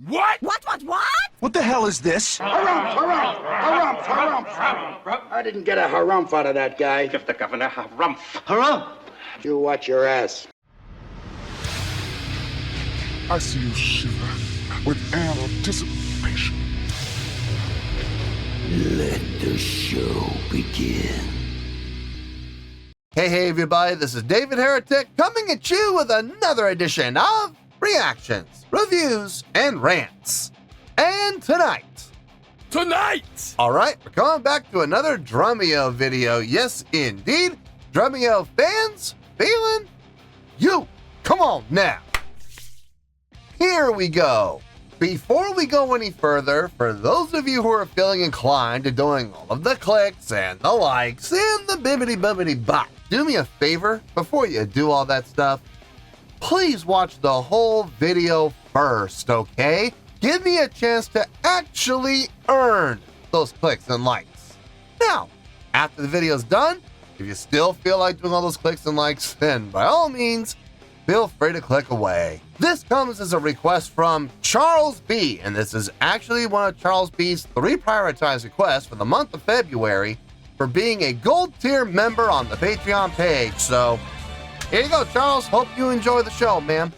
What? What? What the hell is this? Harumph. I didn't get a harumph out of that guy. Give the governor harumph. Harumph! You watch your ass. I see you shiver with anticipation. Let the show begin. Hey everybody, this is David Heretic coming at you with another edition of Reactions, Reviews, and Rants. And tonight, alright, we're coming back to another Drumeo video. Yes, indeed, Drumeo fans, feeling you. Come on now. Here we go. Before we go any further, for those of you who are feeling inclined to doing all of the clicks and the likes and the bibbity-bobbity-bop, do me a favor before you do all that stuff. Please watch the whole video first, okay? Give me a chance to actually earn those clicks and likes. Now, after the video's done, if you still feel like doing all those clicks and likes, then by all means, feel free to click away. This comes as a request from Charles B, and this is actually one of Charles B's 3 prioritized requests for the month of February for being a gold tier member on the Patreon page. So here you go, Charles. Hope you enjoy the show, man.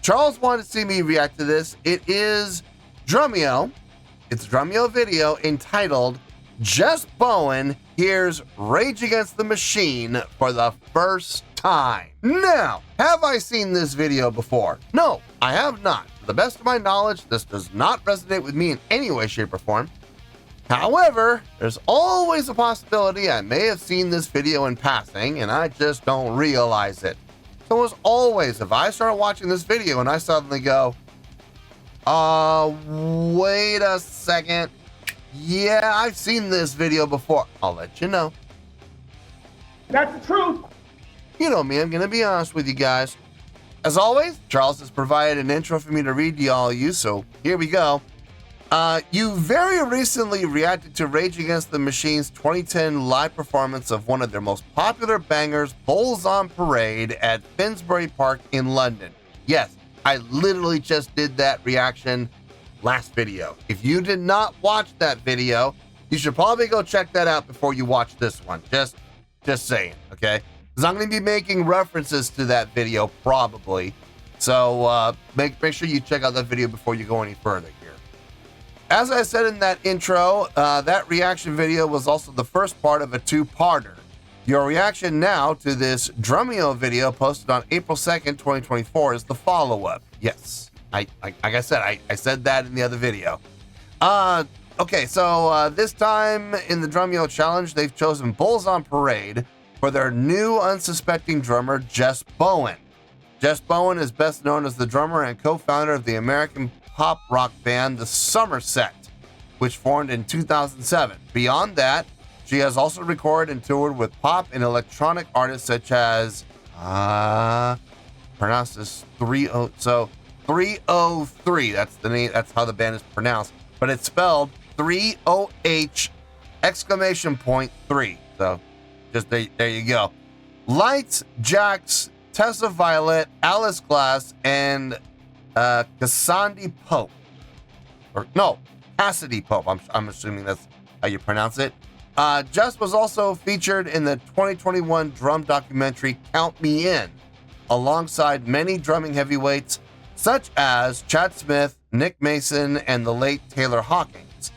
Charles wanted to see me react to this. It is Drumeo. It's a Drumeo video entitled Jess Bowen Hears Rage Against the Machine for the First Time. Now, have I seen this video before? No, I have not. To the best of my knowledge, this does not resonate with me in any way, shape, or form. However, there's always a possibility I may have seen this video in passing and I just don't realize it. So as always, if I start watching this video and I suddenly go, wait a second, yeah, I've seen this video before, I'll let you know. That's the truth. You know me, I'm gonna be honest with you guys. As always, Charles has provided an intro for me to read to all of you, so here we go. You very recently reacted to Rage Against the Machine's 2010 live performance of one of their most popular bangers, Bulls on Parade, at Finsbury Park in London. Yes, I literally just did that reaction last video. If you did not watch that video, you should probably go check that out before you watch this one. Just saying, okay? Because I'm going to be making references to that video probably. So make sure you check out that video before you go any further here. As I said in that intro, that reaction video was also the first part of a 2-parter. Your reaction now to this Drumeo video posted on April 2nd, 2024 is the follow-up. Yes, like I said, I said that in the other video. Okay, so this time in the Drumeo challenge, they've chosen Bulls on Parade for their new unsuspecting drummer, Jess Bowen. Jess Bowen is best known as the drummer and co-founder of the American pop rock band The Somerset, which formed in 2007. Beyond that, she has also recorded and toured with pop and electronic artists such as pronounce this 303. That's the name. That's how the band is pronounced, but it's spelled 3OH exclamation point 3. So just there you go. Lights, Jax, Tessa Violet, Alice Glass, and Cassidy Pope. Or no, Cassidy Pope. I'm assuming that's how you pronounce it. Jess was also featured in the 2021 drum documentary Count Me In, alongside many drumming heavyweights such as Chad Smith, Nick Mason, and the late Taylor Hawkins.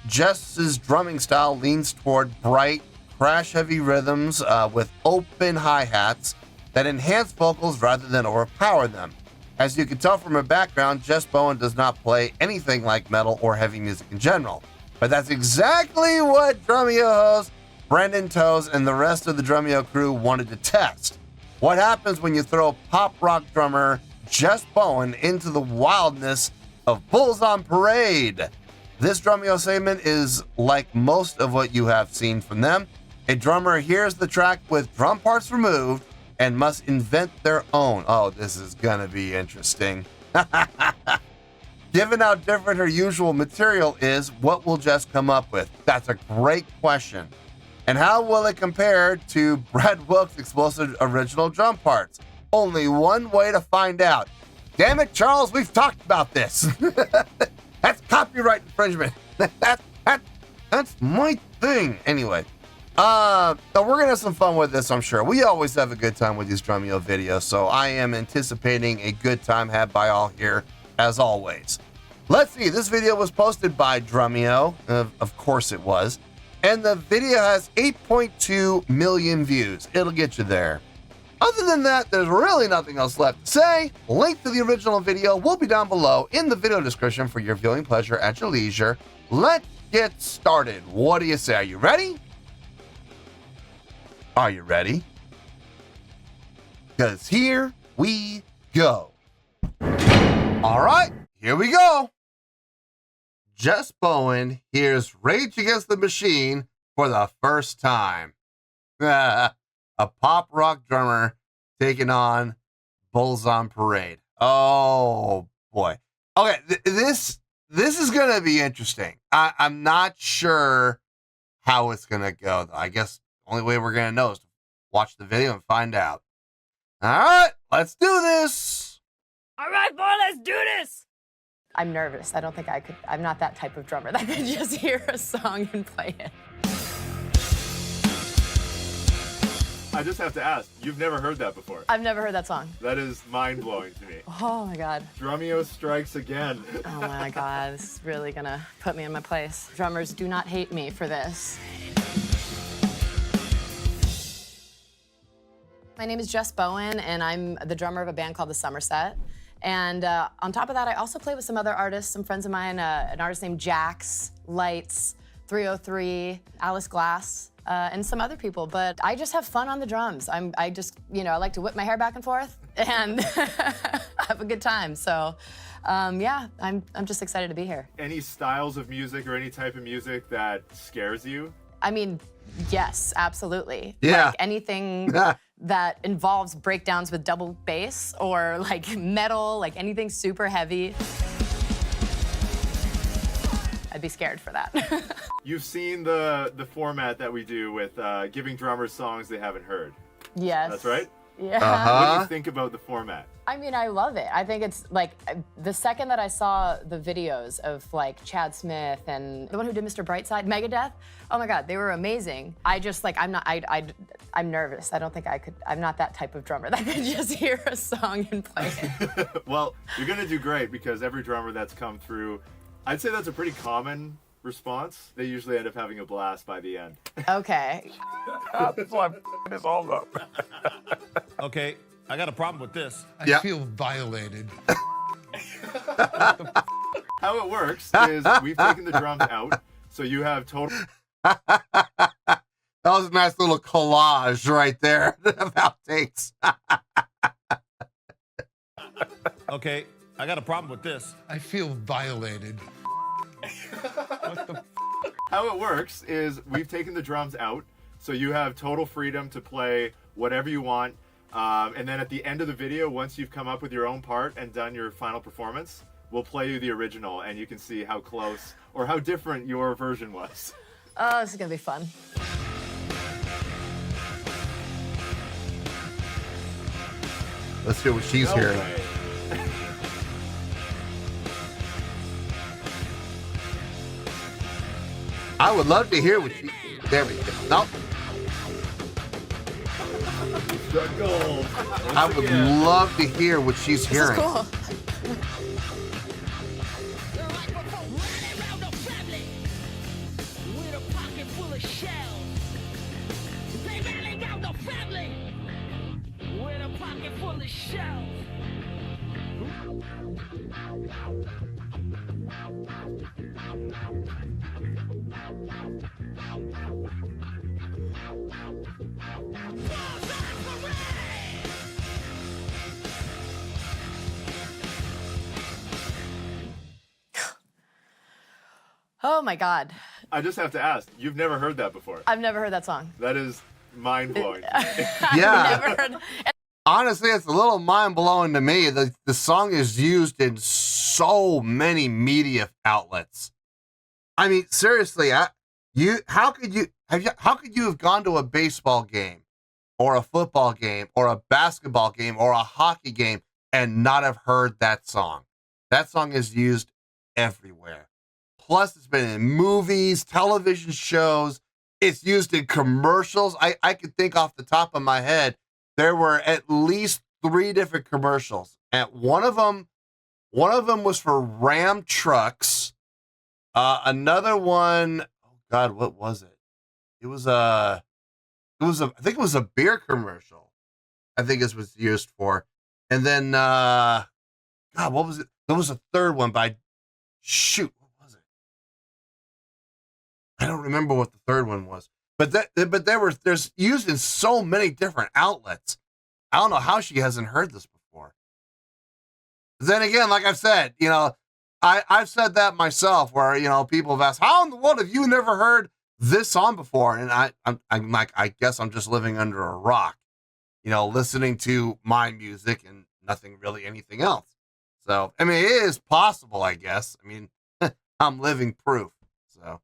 Jess's drumming style leans toward bright, crash-heavy rhythms with open hi-hats that enhance vocals rather than overpower them. As you can tell from her background, Jess Bowen does not play anything like metal or heavy music in general. But that's exactly what Drumeo host Brendan Toes and the rest of the Drumeo crew wanted to test. What happens when you throw pop rock drummer Jess Bowen into the wildness of Bulls on Parade? This Drumeo segment is like most of what you have seen from them. A drummer hears the track with drum parts removed and must invent their own. Oh, this is gonna be interesting. Given how different her usual material is, what will Jess come up with? That's a great question. And how will it compare to Brad Wilk's explosive original drum parts? Only one way to find out. Damn it, Charles, we've talked about this. That's copyright infringement. That's my thing. Anyway, so we're going to have some fun with this, I'm sure. We always have a good time with these Drumeo videos, so I am anticipating a good time had by all here, as always. Let's see, this video was posted by Drumeo. Of course it was. And the video has 8.2 million views. It'll get you there. Other than that, there's really nothing else left to say. Link to the original video will be down below in the video description for your viewing pleasure at your leisure. Let's get started. What do you say? Are you ready? Are you ready? Because here we go. All right, here we go. Jess Bowen hears Rage Against the Machine for the first time. A pop rock drummer taking on Bulls on Parade. Oh boy. Okay, this is gonna be interesting. I'm not sure how it's gonna go though. I guess the only way we're gonna know is to watch the video and find out. All right, let's do this. All right, boy, let's do this. I'm nervous. I don't think I could. I'm not that type of drummer that could just hear a song and play it. I just have to ask, you've never heard that before? I've never heard that song. That is mind-blowing to me. Oh my God. Drumeo strikes again. Oh my God, this is really gonna put me in my place. Drummers, do not hate me for this. My name is Jess Bowen, and I'm the drummer of a band called the Somerset. And on top of that, I also play with some other artists, some friends of mine, an artist named Jax, Lights, 303, Alice Glass, and some other people. But I just have fun on the drums. I just, I like to whip my hair back and forth and have a good time. So, yeah, I'm just excited to be here. Any styles of music or any type of music that scares you? I mean, yes, absolutely. Yeah. Like anything that involves breakdowns with double bass or like metal, like anything super heavy. I'd be scared for that. You've seen the format that we do with giving drummers songs they haven't heard. Yes. That's right? Yeah. What do you think about the format? I mean, I love it. I think it's like the second that I saw the videos of like Chad Smith and the one who did Mr. Brightside, Megadeth. Oh my God, they were amazing. I just like, I'm nervous. I don't think I could, I'm not that type of drummer that could just hear a song and play it. Well, you're gonna do great because every drummer that's come through, I'd say that's a pretty common response. They usually end up having a blast by the end. Okay. It's all up. Okay, I got a problem with this. I feel violated. How it works is we've taken the drums out, so you have total. That was a nice little collage right there of outtakes. Okay, I got a problem with this. I feel violated. How it works is we've taken the drums out, so you have total freedom to play whatever you want. And then at the end of the video, once you've come up with your own part and done your final performance, we'll play you the original and you can see how close or how different your version was. Oh, this is gonna be fun. Let's hear what she's hearing. way. I would love to hear what she. There we go. Nope. The gold. I would love to hear what she's This is hearing. cool. Oh my God. I just have to ask, you've never heard that before? I've never heard that song. That is mind-blowing. Yeah. Never heard. Honestly, it's a little mind-blowing to me. The song is used in so many media outlets. I mean, seriously, how could you have gone to a baseball game or a football game or a basketball game or a hockey game and not have heard that song. That song is used everywhere. Plus, it's been in movies, television shows. It's used in commercials. I could think off the top of my head, there were at least 3 different commercials. And one of them was for Ram trucks. Another one, oh God, what was it? I think it was a beer commercial. I think it was used for. And then, God, what was it? There was a third one by, shoot, what was it? I don't remember what the third one was. But there's used in so many different outlets. I don't know how she hasn't heard this before. Then again, like I've said, you know, I've said that myself, where, you know, people have asked, how in the world have you never heard this song before? And I'm like, I guess I'm just living under a rock, you know, listening to my music and nothing really anything else. So, I mean, it is possible, I guess. I mean, I'm living proof. So,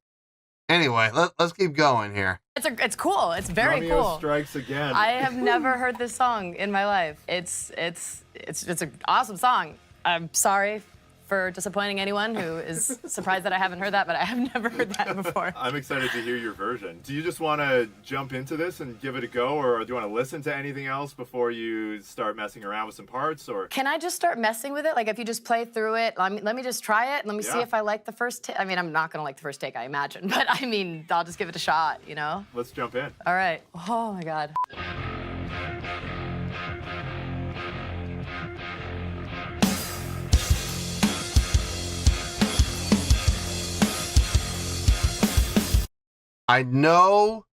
anyway, let's keep going here. It's cool. It's very Drumeo cool. strikes again. I have never heard this song in my life. It's an awesome song. I'm sorry for disappointing anyone who is surprised that I haven't heard that, but I have never heard that before. I'm excited to hear your version. Do you just want to jump into this and give it a go, or do you want to listen to anything else before you start messing around with some parts? Or can I just start messing with it? Like, if you just play through it, let me just try it. Let me see if I like the first take. I mean, I'm not going to like the first take, I imagine, but I mean, I'll just give it a shot, you know? Let's jump in. All right. Oh, my God. I know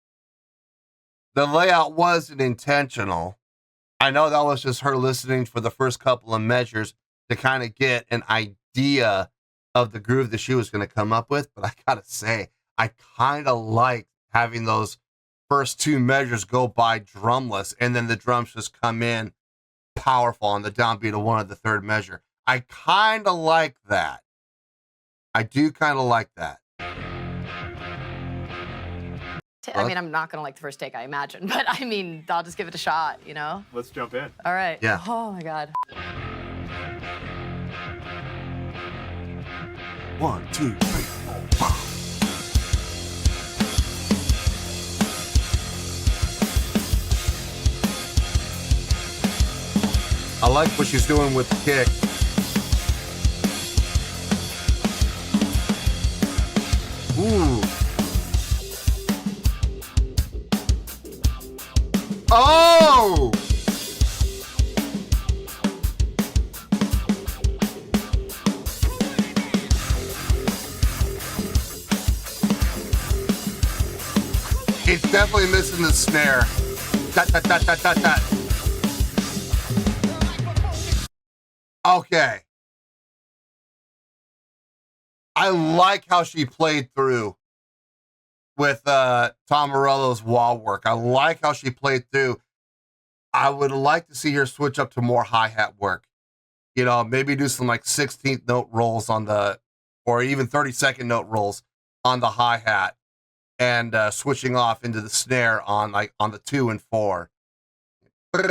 the layout wasn't intentional. I know that was just her listening for the first couple of measures to kind of get an idea of the groove that she was going to come up with. But I got to say, I kind of like having those first 2 measures go by drumless, and then the drums just come in powerful on the downbeat of 1 of the 3rd measure. I kind of like that. I do kind of like that. I mean, I'm not going to like the first take, I imagine, but I mean, I'll just give it a shot, you know? Let's jump in. All right. Yeah. Oh, my God. 1, 2, 3, 4, 5. I like what she's doing with the kick. Ooh. Oh! It's definitely missing the snare. Dot, dot, dot, dot, dot, dot. Okay. I like how she played through with Tom Morello's wall work. I like how she played through. I would like to see her switch up to more hi-hat work. You know, maybe do some like 16th note rolls on the, or even 32nd note rolls on the hi-hat, and switching off into the snare on like on the 2 and 4. You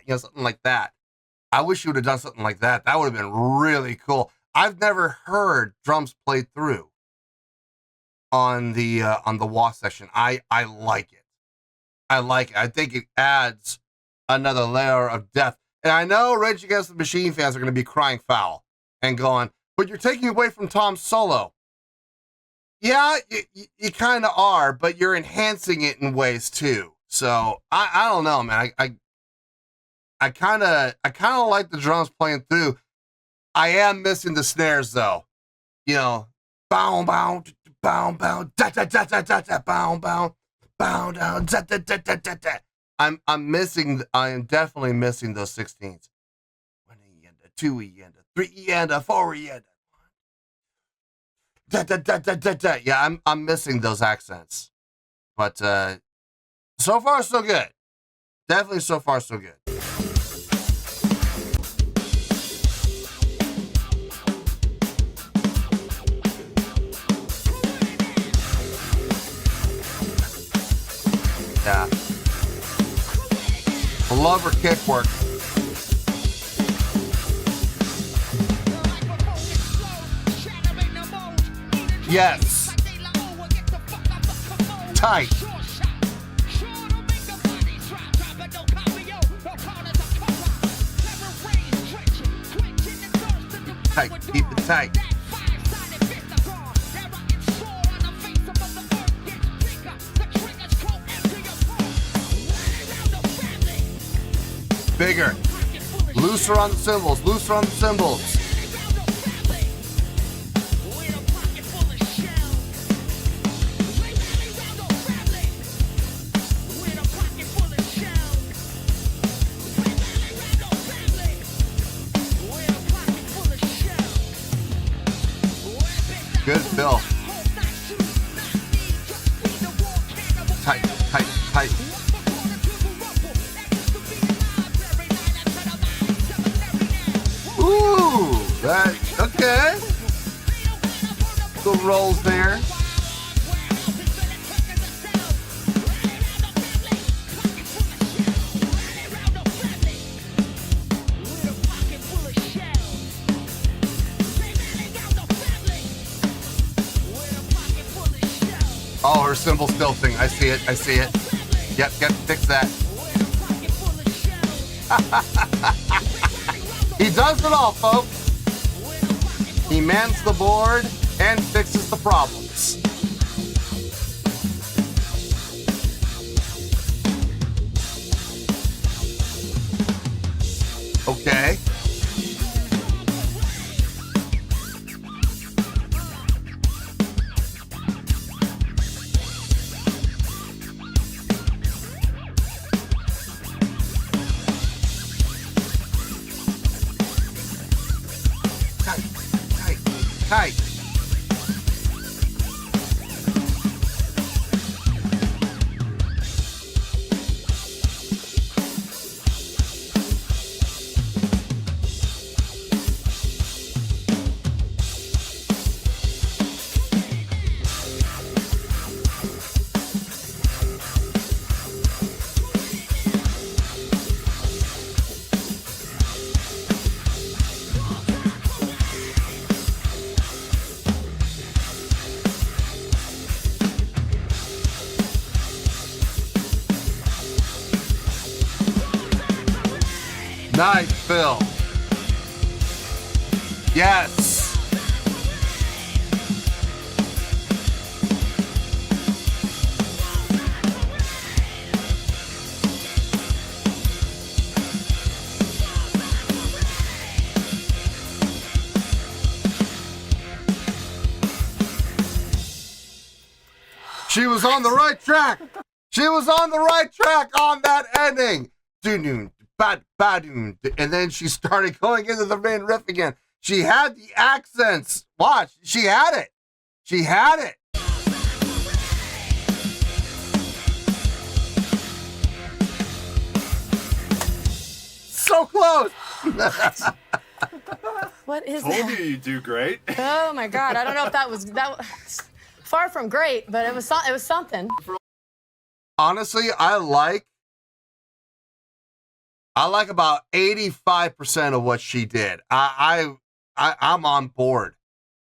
know, something like that. I wish you would have done something like that. That would have been really cool. I've never heard drums played through on the wah session. I like it. I like it. I think it adds another layer of depth. And I know Rage Against the Machine fans are going to be crying foul and going, but you're taking away from Tom's solo. Yeah, you kind of are, but you're enhancing it in ways too. So I don't know, man. I kind of like the drums playing through. I am missing the snares though. You know, bow bow bow bow da da da da da da bow bow bow down da da da da da da. I am definitely missing those 16ths. 1 E and a 2 E and a 3 E and a 4 E and a da da da da da da. Yeah, I'm missing those accents. But so far so good. Definitely so far so good. Yeah. Love her kick work. Yes. Tight. Tight. Keep it tight. Bigger. Looser on the cymbals. Looser on the cymbals. Good fill. Tight, tight, tight. Ooh, that, okay. Good rolls there. Oh, her cymbal tilting. I see it. I see it. Yep, fix that. He does it all, folks. He mans the board and fixes the problems. Okay. Tight. Nice, Phil. Yes. She was on the right track. She was on the right track on that ending. And then she started going into the main riff again. She had the accents. Watch. She had it. She had it. So close. What is Told that? you do great. Oh my God! I don't know if that was far from great, but it was something. Honestly, I like about 85% of what she did. I'm on board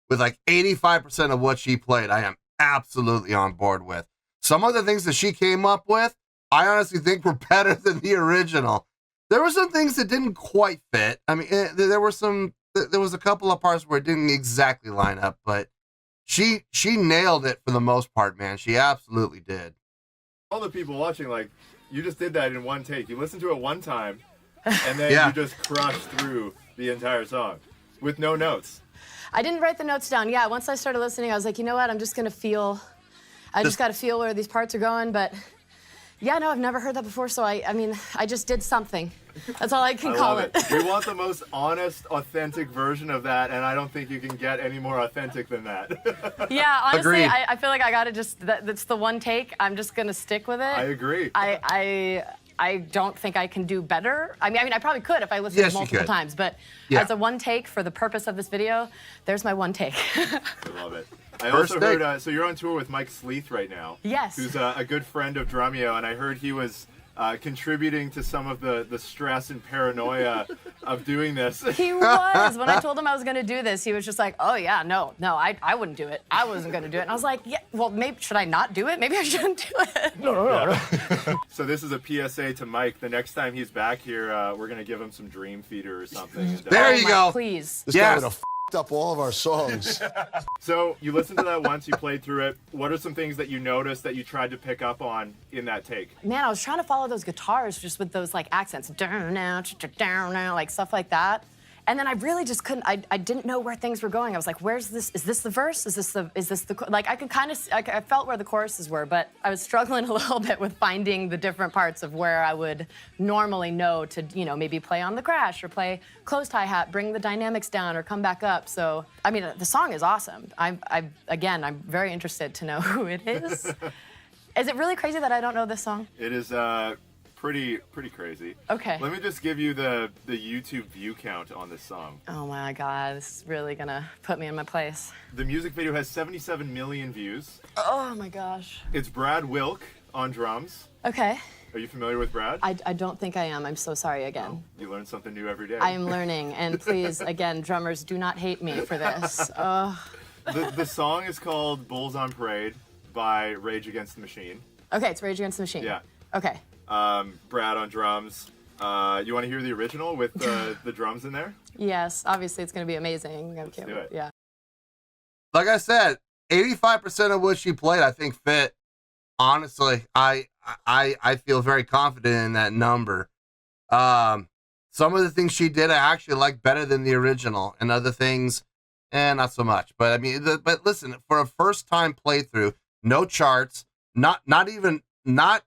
with like 85% of what she played. I am absolutely on board with. Some of the things that she came up with, I honestly think were better than the original. There were some things that didn't quite fit. I mean, there was a couple of parts where it didn't exactly line up, but she nailed it for the most part, man. She absolutely did. All the people watching, like, you just did that in one take. You listened to it one time, and then Yeah. you just crushed through the entire song with no notes. I didn't write the notes down. Yeah, once I started listening, I was like, you know what? I'm just gonna feel. I just got to feel where these parts are going. But yeah, no, I've never heard that before. So I mean, I just did something. That's all I can call love it. We want the most honest, authentic version of that, and I don't think you can get any more authentic than that. Yeah, honestly, Agreed. I feel like I gotta just. That's the one take. I'm just gonna stick with it. I agree. I don't think I can do better. I mean, I probably could if I listened Yes, you multiple could. times, but Yeah. as a one take for the purpose of this video, there's my one take. I love it. I First also take. heard, so you're on tour with Mike Sleeth right now. Yes. Who's a good friend of Drumeo, and I heard he was contributing to some of the stress and paranoia of doing this. He was. When I told him I was going to do this, he was just like, oh, yeah, no, I wouldn't do it. I wasn't going to do it. And I was like, yeah, well, maybe, should I not do it? Maybe I shouldn't do it. No. So this is a PSA to Mike. The next time he's back here, we're going to give him some Dream Theater or something. There you go. Please. This guy would have f***ed up all of our songs. So you listened to that once, you played through it. What are some things that you noticed that you tried to pick up on in that take? Man, I was trying to follow those guitars just with those like accents, down now, like stuff like that. And then I really just couldn't, I didn't know where things were going. I was like, where's this, is this the verse? Is this the, like I could kind of, I felt where the choruses were, but I was struggling a little bit with finding the different parts of where I would normally know to, you know, maybe play on the crash or play closed hi-hat, bring the dynamics down or come back up. So, I mean, the song is awesome. Again, I'm very interested to know who it is. Is it really crazy that I don't know this song? It is, pretty crazy. Okay. Let me just give you the YouTube view count on this song. Oh my God, this is really gonna put me in my place. The music video has 77 million views. Oh my gosh. It's Brad Wilk on drums. Okay. Are you familiar with Brad? I don't think I am. I'm so sorry again. Oh, you learn something new every day. I am learning, and please, again, drummers, do not hate me for this. The song is called Bulls on Parade by Rage Against the Machine. Okay, it's Rage Against the Machine. Yeah. Okay. Brad on drums. You want to hear the original with the drums in there? Yes, obviously it's going to be amazing. Let's do it. Yeah. Like I said, 85% of what she played, I think, fit. Honestly, I feel very confident in that number. Some of the things she did, I actually like better than the original, and other things, not so much. But I mean, but listen, for a first-time playthrough, no charts, not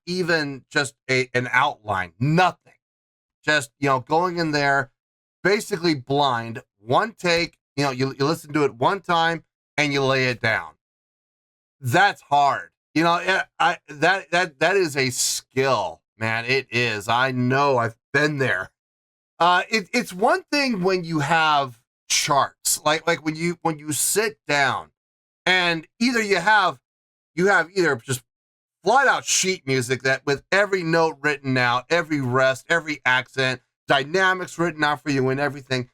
even just an outline, nothing. Just, you know, going in there, basically blind, one take, you know, you listen to it one time and you lay it down. That's hard. You know, that is a skill, man. It is. I know, I've been there. It's one thing when you have charts, like when you sit down and either you have either just flat out sheet music that with every note written out, every rest, every accent, dynamics written out for you and everything.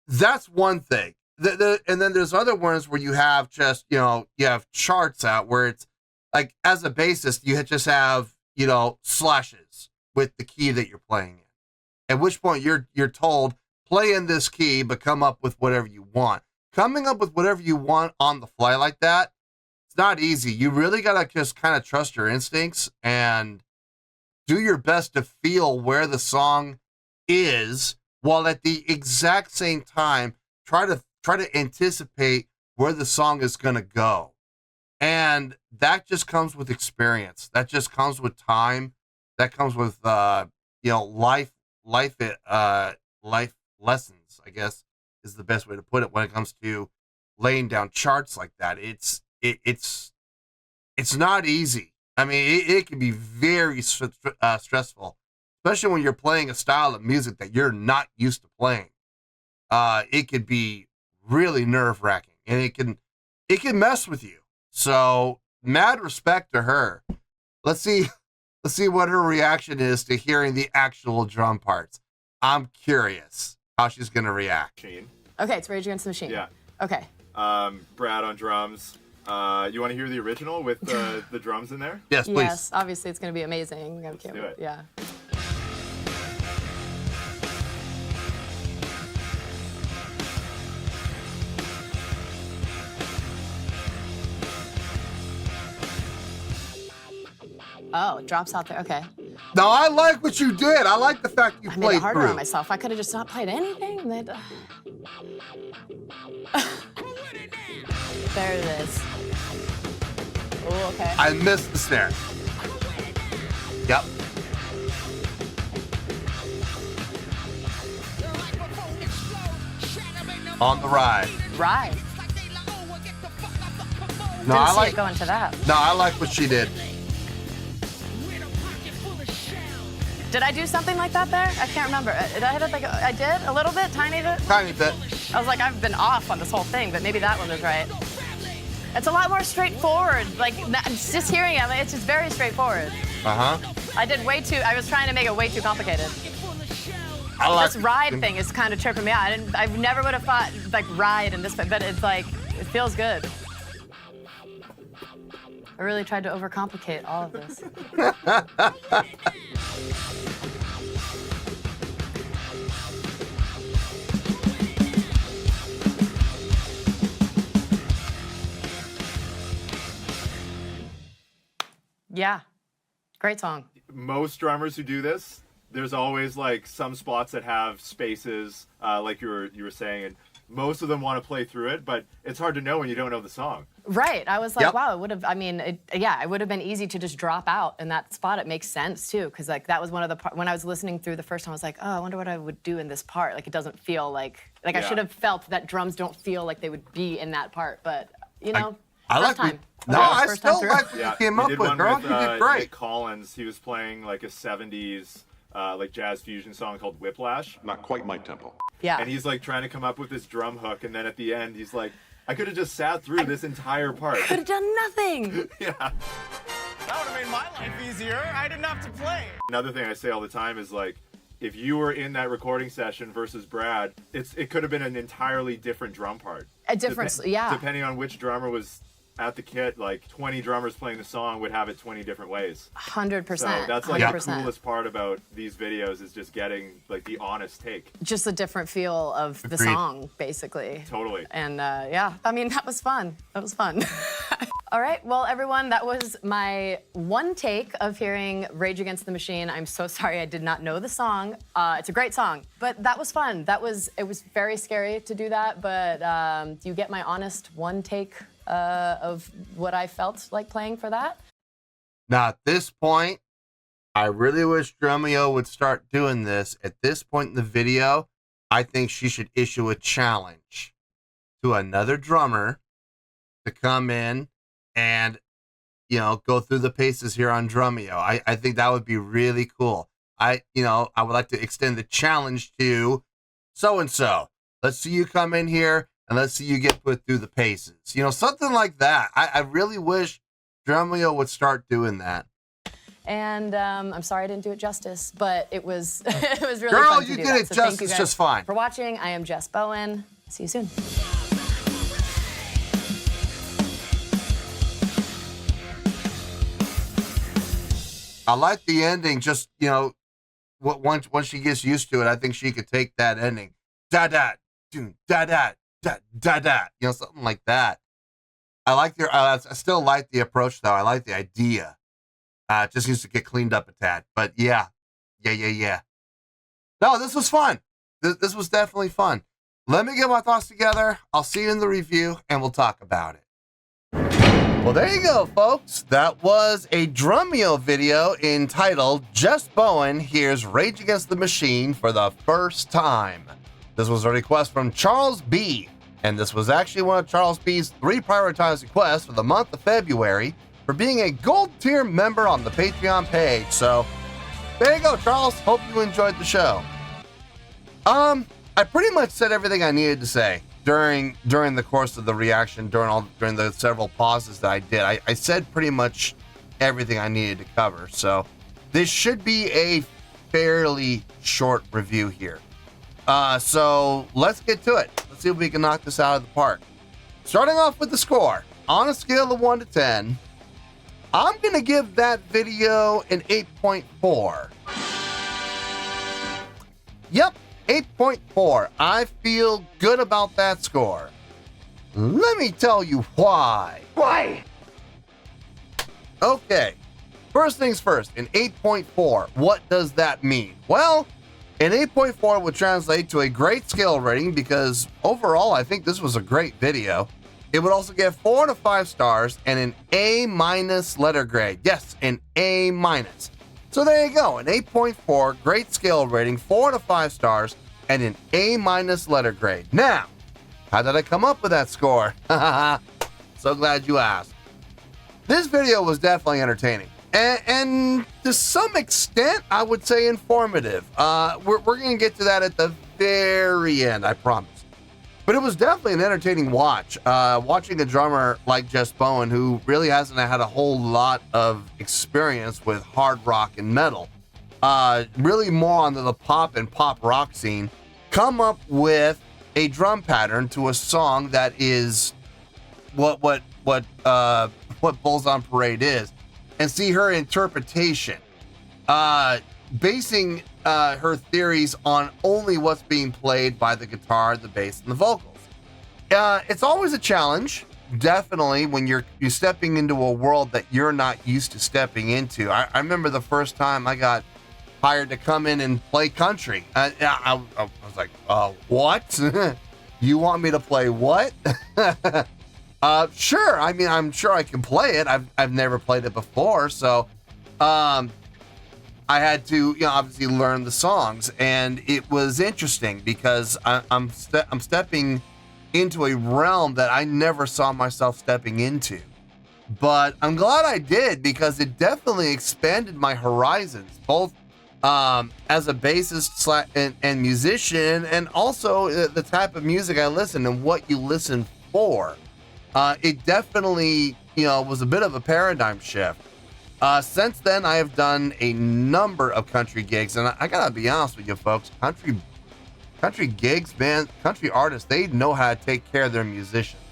That's one thing. And then there's other ones where you have just, you know, you have charts out where it's like, as a bassist, you just have, you know, slashes with the key that you're playing in. At which point you're told, play in this key, but come up with whatever you want. Coming up with whatever you want on the fly like that, not easy. You really got to just kind of trust your instincts and do your best to feel where the song is, while at the exact same time try to anticipate where the song is going to go. And that just comes with experience. That just comes with time. That comes with you know, life lessons, I guess is the best way to put it when it comes to laying down charts like that. It's not easy. I mean, it can be very stressful, especially when you're playing a style of music that you're not used to playing. It could be really nerve-wracking, and it can mess with you. So, mad respect to her. Let's see what her reaction is to hearing the actual drum parts. I'm curious how she's gonna react. Okay, it's Rage Against the Machine. Yeah. Okay. Brad on drums. You want to hear the original with the drums in there? Yes, please. Yes, obviously it's going to be amazing. Let's do it. Yeah. Oh, it drops out there. Okay. No, I like what you did. I like the fact you I made it played harder through. on myself. I could have just not played anything. There it is. Oh, okay. I missed the snare. Yep. On the ride. Right. No, Didn't I see like it going to that. No, I like what she did. Did I do something like that there? I can't remember. Did I hit it like I did? A little bit? Tiny bit? Tiny bit. I was like, I've been off on this whole thing, but maybe that one was right. It's a lot more straightforward. Like, just hearing it, it's just very straightforward. Uh-huh. I was trying to make it way too complicated. This ride thing is kind of tripping me out. I never would have thought like ride in this, but it's like, it feels good. I really tried to overcomplicate all of this. Yeah, great song. Most drummers who do this, there's always like some spots that have spaces, like you were saying, and most of them want to play through it, but it's hard to know when you don't know the song. Right. I was like, wow, it would have, I mean, it would have been easy to just drop out in that spot. It makes sense too, because like that was one of the when I was listening through the first time, I was like, oh, I wonder what I would do in this part. Like it doesn't feel like I should have felt that drums don't feel like they would be in that part, but you know. I like time. I still like what you came up with, girl. You did great. Nick Collins, he was playing like a 70s like jazz fusion song called Whiplash. Not quite my tempo. Yeah. And he's like trying to come up with this drum hook, and then at the end he's like, I could have just sat through this entire part. Could have done nothing. Yeah. That would have made my life easier. I didn't have to play. Another thing I say all the time is like, if you were in that recording session versus Brad, it could have been an entirely different drum part. A difference, yeah. Depending on which drummer was at the kit, like 20 drummers playing the song would have it 20 different ways. 100%. So that's like 100%. the coolest part about these videos is just getting like the honest take. Just a different feel of the song, basically. Totally. And yeah, I mean, that was fun. That was fun. All right, well, everyone, that was my one take of hearing Rage Against the Machine. I'm so sorry I did not know the song. It's a great song, but that was fun. It was very scary to do that, but you get my honest one take of what I felt like playing for that. Now, at this point, I really wish Drumeo would start doing this. At this point in the video, I think she should issue a challenge to another drummer to come in and, you know, go through the paces here on Drumeo. I think that would be really cool. I would like to extend the challenge to so-and-so. Let's see you come in here and let's see you get put through the paces. You know, something like that. I really wish Drumeo would start doing that. And I'm sorry I didn't do it justice, but it was it was really Girl, fun to you do did that. it So thank you justice guys just fine. for watching. I am Jess Bowen. See you soon. I like the ending. Just, you know, once she gets used to it, I think she could take that ending. Da da, da da, da da da. You know, something like that. I like the. I still like the approach, though. I like the idea. It just needs to get cleaned up a tad. But yeah. No, this was fun. This was definitely fun. Let me get my thoughts together. I'll see you in the review, and we'll talk about it. Well, there you go, folks. That was a Drumeo video entitled Jess Bowen Hears Rage Against the Machine for the First Time. This was a request from Charles B. And this was actually one of Charles B's 3 prioritized requests for the month of February for being a gold tier member on the Patreon page. So there you go, Charles. Hope you enjoyed the show. I pretty much said everything I needed to say during the course of the reaction, during the several pauses that I did. I said pretty much everything I needed to cover. So this should be a fairly short review here. So let's get to it. Let's see if we can knock this out of the park. Starting off with the score. On a scale of 1 to 10, I'm going to give that video an 8.4. Yep, 8.4. I feel good about that score. Let me tell you why. Why? Okay, first things first, an 8.4. What does that mean? Well, an 8.4 would translate to a great skill rating because overall, I think this was a great video. It would also get 4 out of 5 stars and an A- letter grade. Yes, an A-. So there you go, an 8.4, great skill rating, 4 out of 5 stars, and an A- letter grade. Now, how did I come up with that score? So glad you asked. This video was definitely entertaining. And to some extent, I would say informative. We're going to get to that at the very end, I promise. But it was definitely an entertaining watch. Watching a drummer like Jess Bowen, who really hasn't had a whole lot of experience with hard rock and metal, really more on the pop and pop rock scene, come up with a drum pattern to a song that is what Bulls on Parade is, and see her interpretation, basing her theories on only what's being played by the guitar, the bass, and the vocals. It's always a challenge, definitely, when you're stepping into a world that you're not used to stepping into. I remember the first time I got hired to come in and play country. I was like, what? You want me to play what? Sure. I mean, I'm sure I can play it. I've never played it before, so I had to, obviously learn the songs, and it was interesting because I'm stepping into a realm that I never saw myself stepping into. But I'm glad I did, because it definitely expanded my horizons, both as a bassist and musician, and also the type of music I listen and what you listen for. It definitely, was a bit of a paradigm shift. Since then, I have done a number of country gigs, and I gotta be honest with you folks, country gigs, man, country artists, they know how to take care of their musicians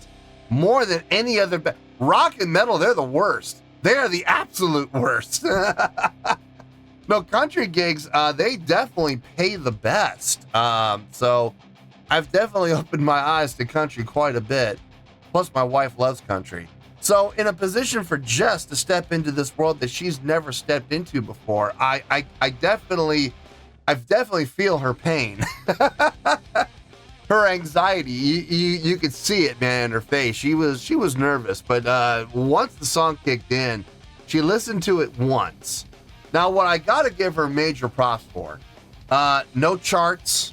more than any other. Rock and metal, they're the worst. They are the absolute worst. No, country gigs, they definitely pay the best. So I've definitely opened my eyes to country quite a bit. Plus, my wife loves country. So in a position for Jess to step into this world that she's never stepped into before, I definitely feel her pain. Her anxiety, you could see it, man, in her face. She was nervous, but once the song kicked in, she listened to it once. Now, what I gotta give her major props for, no charts.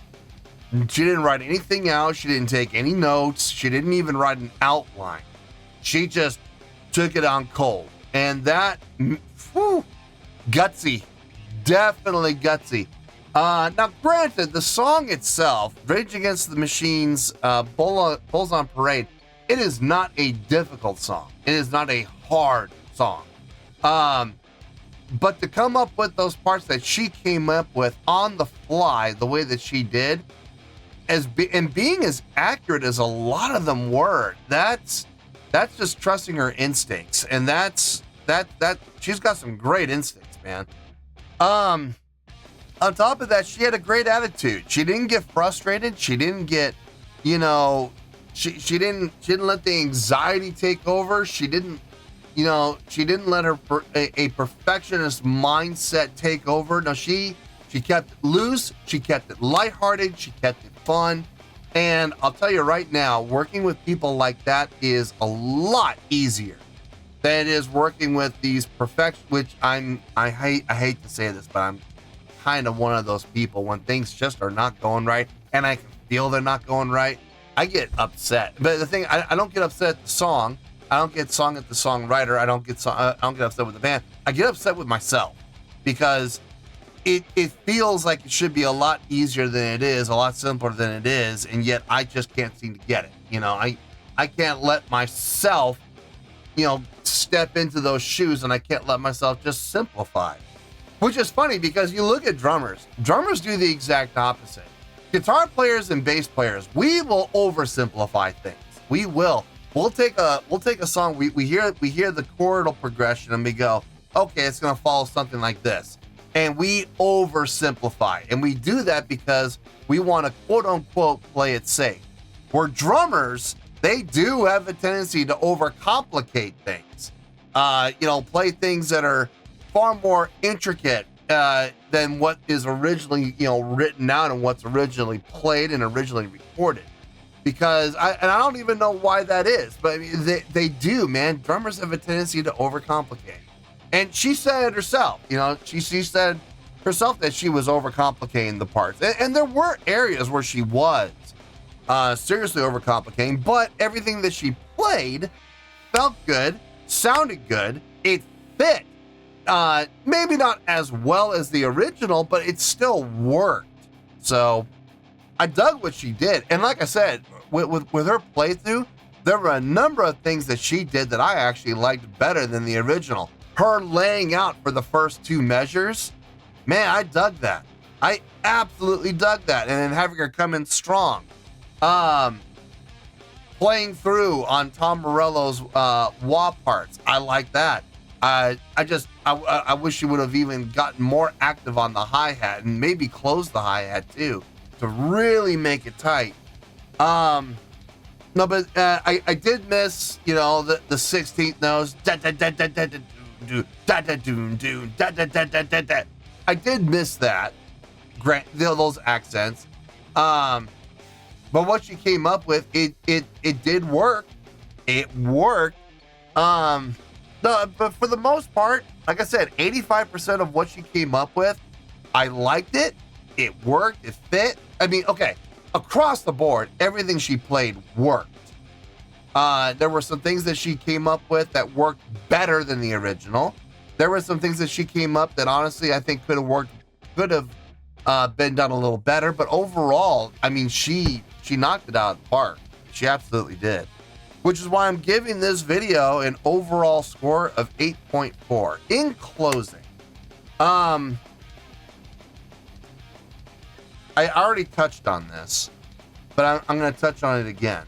She didn't write anything out. She didn't take any notes. She didn't even write an outline. She just took it on cold. And that, gutsy. Definitely gutsy. Now, granted, the song itself, Rage Against the Machine's Bulls on Parade, it is not a difficult song. It is not a hard song. But to come up with those parts that she came up with on the fly, the way that she did, and being as accurate as a lot of them were, that's just trusting her instincts, and that she's got some great instincts, man. On top of that, she had a great attitude. She didn't get frustrated. She didn't get, she didn't let the anxiety take over. She didn't let a perfectionist mindset take over. No, she kept it loose. She kept it lighthearted. She kept it fun. And I'll tell you right now, working with people like that is a lot easier than it is working with these which I hate to say this, but I'm kind of one of those people. When things just are not going right and I can feel they're not going right, I get upset. But the thing, I don't get upset at the song. I don't get song at the songwriter. I don't get upset with the band. I get upset with myself, because it feels like it should be a lot easier than it is, a lot simpler than it is, and yet I just can't seem to get it. I can't let myself, step into those shoes, and I can't let myself just simplify. Which is funny, because you look at drummers. Drummers do the exact opposite. Guitar players and bass players, we will oversimplify things. We will. We'll take a song. We hear the chordal progression, and we go, okay, it's gonna follow something like this, and we oversimplify. And we do that because we want to quote unquote play it safe. Where drummers, they do have a tendency to overcomplicate things. Play things that are far more intricate than what is originally, written out and what's originally played and originally recorded. Because I don't even know why that is, but I mean, they do, man. Drummers have a tendency to overcomplicate. And she said it herself, she said herself that she was overcomplicating the parts. And there were areas where she was seriously overcomplicating, but everything that she played felt good, sounded good, it fit. Maybe not as well as the original, but it still worked. So I dug what she did. And like I said, with her playthrough, there were a number of things that she did that I actually liked better than the original. Her laying out for the first 2 measures, man, I dug that. I absolutely dug that. And then having her come in strong. Playing through on Tom Morello's wah parts, I like that. I wish she would have even gotten more active on the hi-hat and maybe closed the hi-hat too to really make it tight. No, but I did miss, the 16th notes. I did miss that. Those accents. But what she came up with, it did work. It worked. No, but for the most part, like I said, 85% of what she came up with, I liked it. It worked. It fit. I mean, okay, across the board, everything she played worked. There were some things that she came up with that worked better than the original. There were some things that she came up that honestly I think could have been done a little better. But overall, I mean, she knocked it out of the park. She absolutely did. Which is why I'm giving this video an overall score of 8.4. In closing, I already touched on this, but I'm going to touch on it again.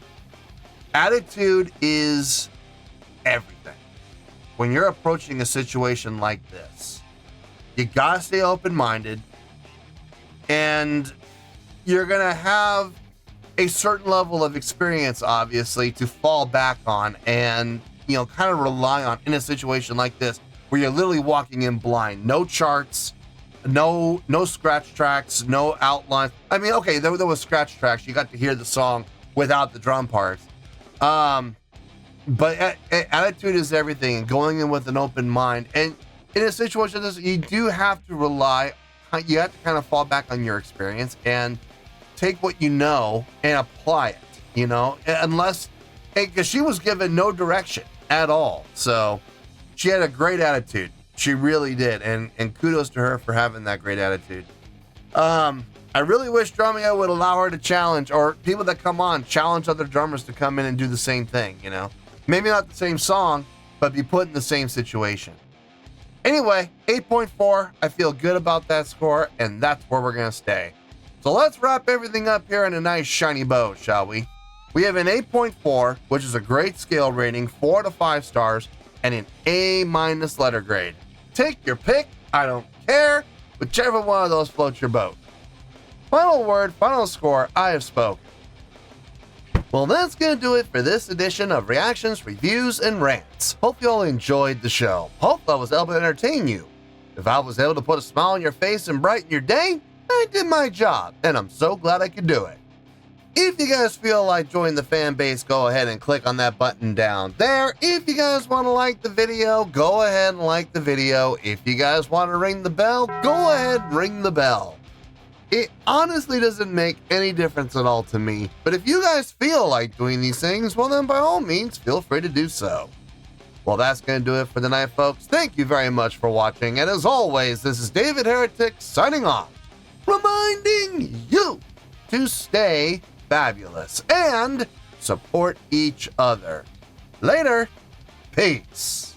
Attitude is everything. When you're approaching a situation like this, you gotta stay open-minded, and you're gonna have a certain level of experience, obviously, to fall back on and, kind of rely on in a situation like this where you're literally walking in blind. No charts, no scratch tracks, no outlines. I mean, okay, there was scratch tracks. You got to hear the song without the drum parts. But attitude is everything, and going in with an open mind. And in a situation like this, you do have to you have to kind of fall back on your experience and take what you know and apply it, unless, because she was given no direction at all. So she had a great attitude. She really did. And kudos to her for having that great attitude. I really wish Drumeo would allow her to challenge, or people that come on, challenge other drummers to come in and do the same thing, Maybe not the same song, but be put in the same situation. Anyway, 8.4, I feel good about that score, and that's where we're going to stay. So let's wrap everything up here in a nice shiny bow, shall we? We have an 8.4, which is a great scale rating, 4 to 5 stars, and an A- letter grade. Take your pick, I don't care, whichever one of those floats your boat. Final word, final score, I have spoken. Well, that's going to do it for this edition of Reactions, Reviews, and Rants. Hope you all enjoyed the show. Hope I was able to entertain you. If I was able to put a smile on your face and brighten your day, I did my job, and I'm so glad I could do it. If you guys feel like joining the fan base, go ahead and click on that button down there. If you guys want to like the video, go ahead and like the video. If you guys want to ring the bell, go ahead and ring the bell. It honestly doesn't make any difference at all to me, but if you guys feel like doing these things, well then by all means, feel free to do so. Well, that's going to do it for tonight, folks. Thank you very much for watching, and as always, this is David Heretic signing off, reminding you to stay fabulous and support each other. Later. Peace.